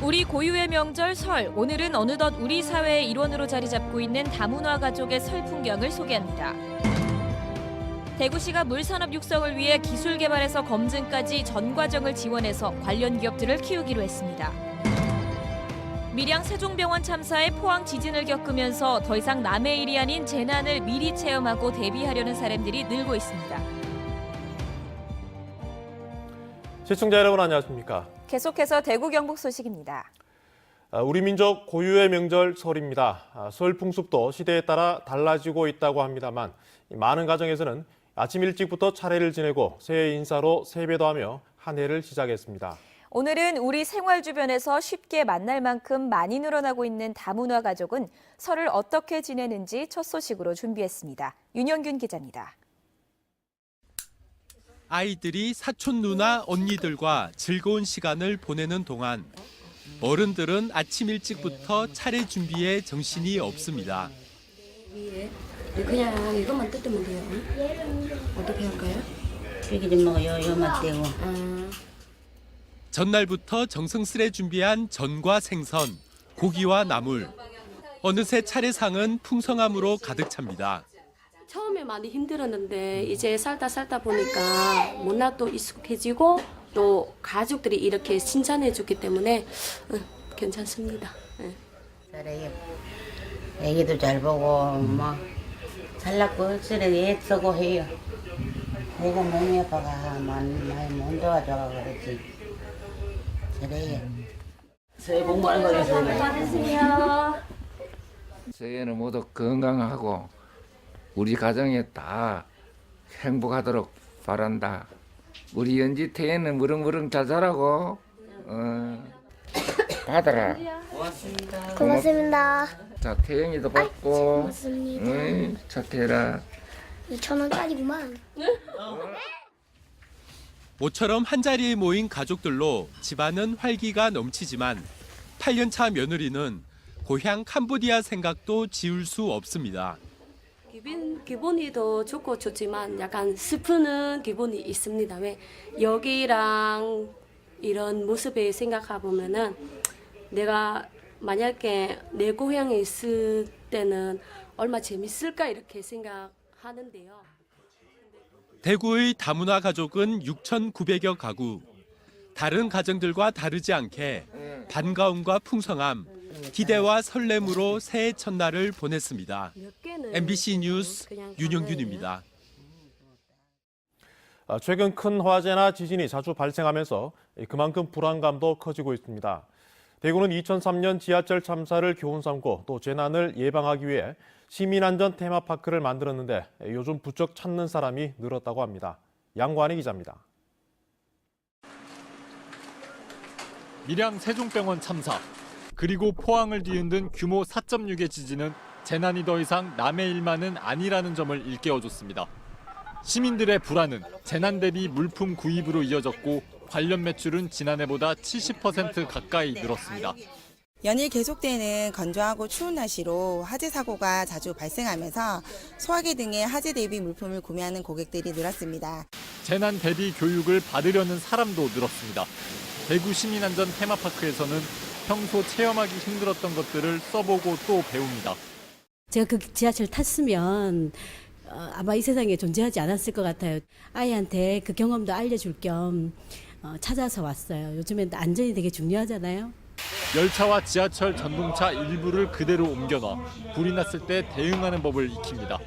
우리 고유의 명절 설, 오늘은 어느덧 우리 사회의 일원으로 자리 잡고 있는 다문화 가족의 설 풍경을 소개합니다. 대구시가 물산업 육성을 위해 기술 개발에서 검증까지 전 과정을 지원해서 관련 기업들을 키우기로 했습니다. 밀양 세종병원 참사에 포항 지진을 겪으면서 더 이상 남의 일이 아닌 재난을 미리 체험하고 대비하려는 사람들이 늘고 있습니다. 시청자 여러분 안녕하십니까? 계속해서 대구 경북 소식입니다. 우리 민족 고유의 명절 설입니다. 설 풍습도 시대에 따라 달라지고 있다고 합니다만 많은 가정에서는 아침 일찍부터 차례를 지내고 새해 인사로 세배도 하며 한 해를 시작했습니다. 오늘은 우리 생활 주변에서 쉽게 만날 만큼 많이 늘어나고 있는 다문화 가족은 설을 어떻게 지내는지 첫 소식으로 준비했습니다. 윤영균 기자입니다. 아이들이 사촌 누나 언니들과 즐거운 시간을 보내는 동안 어른들은 아침 일찍부터 차례 준비에 정신이 없습니다. 그냥 이것만 뜯으면 돼요. 어떻게 할까요? 이렇게 좀 먹어요. 요만 떼고. 전날부터 정성스레 준비한 전과 생선, 고기와 나물. 어느새 차례상은 풍성함으로 가득 찹니다. 처음에 많이 힘들었는데 이제 살다 보니까 문화도 익숙해지고 또 가족들이 이렇게 칭찬해 주기 때문에 괜찮습니다. 잘해요. 애기도 잘 보고 뭐 잘났고 확실히 애쓰고 해요. 내가 몸이 아빠가 많이 못 도와줘서 그렇지. 잘해요. 새해 복 많이 받으세요. 새해는 모두 건강하고 우리 가정에 다 행복하도록 바란다. 우리 연지 태에는 무릉무릉 잘 자라고. 받아라. 고맙습니다. 자, 태영이도 받고. 고맙습니다. 착해라. 2,000원짜리구만. 모처럼 한자리에 모인 가족들로 집안은 활기가 넘치지만 8년차 며느리는 고향 캄보디아 생각도 지울 수 없습니다. 기분이 더 좋지만 약간 슬프는 기분이 있습니다. 왜 여기랑 이런 모습을 생각해 보면은 내가 만약에 내 고향에 있을 때는 얼마 재밌을까 이렇게 생각하는데요. 대구의 다문화 가족은 6,900여 가구. 다른 가정들과 다르지 않게 반가움과 풍성함, 기대와 설렘으로 새해 첫날을 보냈습니다. MBC 뉴스 윤영균입니다. 최근 큰 화재나 지진이 자주 발생하면서 그만큼 불안감도 커지고 있습니다. 대구는 2003년 지하철 참사를 교훈 삼고 또 재난을 예방하기 위해 시민안전 테마파크를 만들었는데 요즘 부쩍 찾는 사람이 늘었다고 합니다. 양관희 기자입니다. 밀양 세종병원 참사, 그리고 포항을 뒤흔든 규모 4.6의 지진은 재난이 더 이상 남의 일만은 아니라는 점을 일깨워줬습니다. 시민들의 불안은 재난 대비 물품 구입으로 이어졌고 관련 매출은 지난해보다 70% 가까이 늘었습니다. 연일 계속되는 건조하고 추운 날씨로 화재 사고가 자주 발생하면서 소화기 등의 화재 대비 물품을 구매하는 고객들이 늘었습니다. 재난 대비 교육을 받으려는 사람도 늘었습니다. 대구 시민안전 테마파크에서는 평소 체험하기 힘들었던 것들을 써보고 또 배웁니다. 제가 그 지하철 탔으면 아마 이 세상에 존재하지 않았을 것 같아요. 아이한테 그 경험도 알려줄 겸 찾아서 왔어요. 요즘엔 안전이 되게 중요하잖아요. 열차와 지하철 전동차 일부를 그대로 옮겨놔 불이 났을 때 대응하는 법을 익힙니다.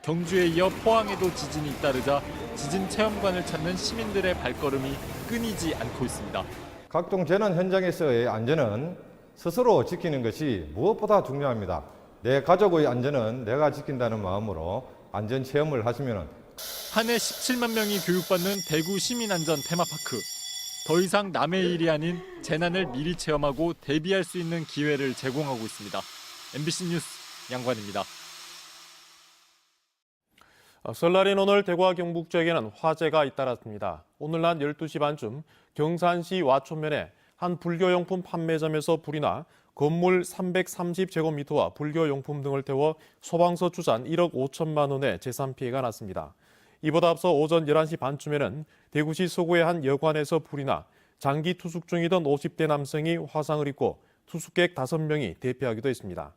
경주에 이어 포항에도 지진이 잇따르자 지진 체험관을 찾는 시민들의 발걸음이 끊이지 않고 있습니다. 각종 재난 현장에서의 안전은 스스로 지키는 것이 무엇보다 중요합니다. 내 가족의 안전은 내가 지킨다는 마음으로 안전 체험을 하시면 한 해 17만 명이 교육받는 대구 시민안전 테마파크. 더 이상 남의 일이 아닌 재난을 미리 체험하고 대비할 수 있는 기회를 제공하고 있습니다. MBC 뉴스 양관입니다. 설날인 오늘 대구와 경북 지역에는 화재가 잇따랐습니다. 오늘 낮 12시 반쯤 경산시 와촌면에 한 불교용품 판매점에서 불이 나 건물 330제곱미터와 불교용품 등을 태워 소방서 추산 1억 5천만 원의 재산 피해가 났습니다. 이보다 앞서 오전 11시 반쯤에는 대구시 서구의 한 여관에서 불이 나 장기 투숙 중이던 50대 남성이 화상을 입고 투숙객 5명이 대피하기도 했습니다.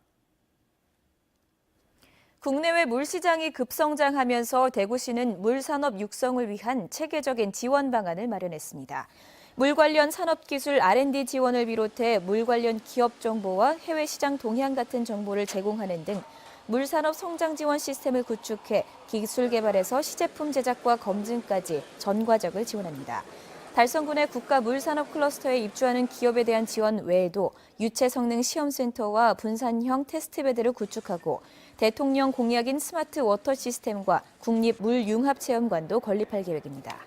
국내외 물시장이 급성장하면서 대구시는 물산업 육성을 위한 체계적인 지원 방안을 마련했습니다. 물 관련 산업기술 R&D 지원을 비롯해 물 관련 기업 정보와 해외 시장 동향 같은 정보를 제공하는 등 물산업 성장 지원 시스템을 구축해 기술 개발에서 시제품 제작과 검증까지 전 과정을 지원합니다. 달성군의 국가 물산업 클러스터에 입주하는 기업에 대한 지원 외에도 유체 성능 시험센터와 분산형 테스트베드를 구축하고 대통령 공약인 스마트 워터 시스템과 국립 물 융합 체험관도 건립할 계획입니다.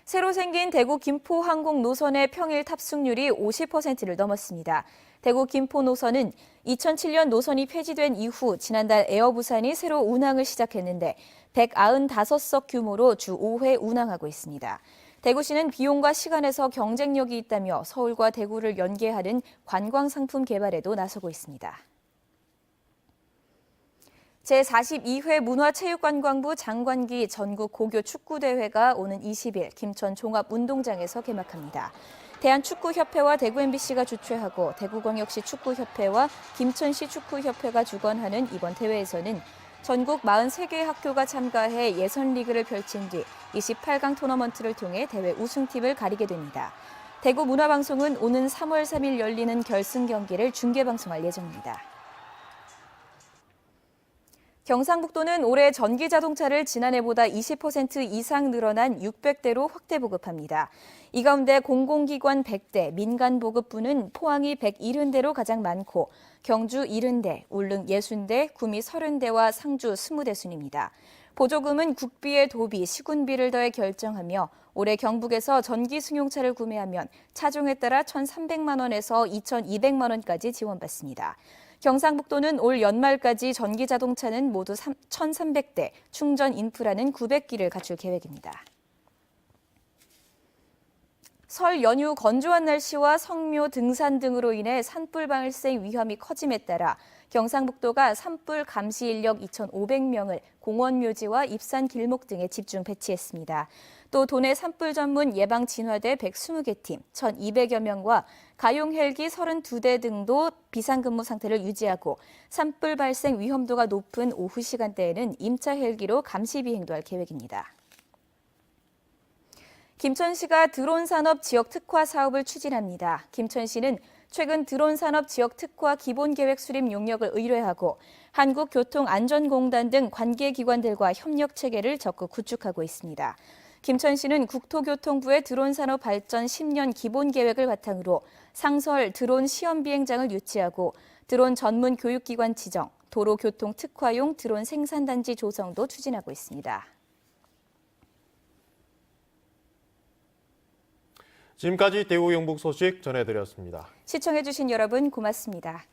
새로 생긴 대구 김포 항공 노선의 평일 탑승률이 50%를 넘었습니다. 대구 김포 노선은 2007년 노선이 폐지된 이후 지난달 에어부산이 새로 운항을 시작했는데 195석 규모로 주 5회 운항하고 있습니다. 대구시는 비용과 시간에서 경쟁력이 있다며 서울과 대구를 연계하는 관광상품 개발에도 나서고 있습니다. 제42회 문화체육관광부 장관기 전국 고교 축구대회가 오는 20일 김천 종합운동장에서 개막합니다. 대한축구협회와 대구 MBC가 주최하고 대구광역시 축구협회와 김천시 축구협회가 주관하는 이번 대회에서는 전국 43개 학교가 참가해 예선리그를 펼친 뒤 28강 토너먼트를 통해 대회 우승팀을 가리게 됩니다. 대구문화방송은 오는 3월 3일 열리는 결승 경기를 중계방송할 예정입니다. 경상북도는 올해 전기자동차를 지난해보다 20% 이상 늘어난 600대로 확대 보급합니다. 이 가운데 공공기관 100대, 민간보급부는 포항이 170대로 가장 많고 경주 70대, 울릉 60대, 구미 30대와 상주 20대 순입니다. 보조금은 국비에 도비, 시군비를 더해 결정하며 올해 경북에서 전기 승용차를 구매하면 차종에 따라 1,300만 원에서 2,200만 원까지 지원받습니다. 경상북도는 올 연말까지 전기자동차는 모두 1,300대, 충전 인프라는 900기를 갖출 계획입니다. 설 연휴 건조한 날씨와 성묘 등산 등으로 인해 산불 발생 위험이 커짐에 따라 경상북도가 산불 감시 인력 2,500명을 공원 묘지와 입산 길목 등에 집중 배치했습니다. 또 도내 산불 전문 예방 진화대 120개 팀, 1,200여 명과 가용 헬기 32대 등도 비상근무 상태를 유지하고 산불 발생 위험도가 높은 오후 시간대에는 임차 헬기로 감시 비행도 할 계획입니다. 김천시가 드론 산업 지역 특화 사업을 추진합니다. 김천시는 최근 드론 산업 지역 특화 기본계획 수립 용역을 의뢰하고 한국교통안전공단 등 관계기관들과 협력 체계를 적극 구축하고 있습니다. 김천시는 국토교통부의 드론 산업 발전 10년 기본계획을 바탕으로 상설 드론 시험 비행장을 유치하고 드론 전문 교육기관 지정, 도로교통 특화용 드론 생산단지 조성도 추진하고 있습니다. 지금까지 대구 경북 소식 전해드렸습니다. 시청해주신 여러분 고맙습니다.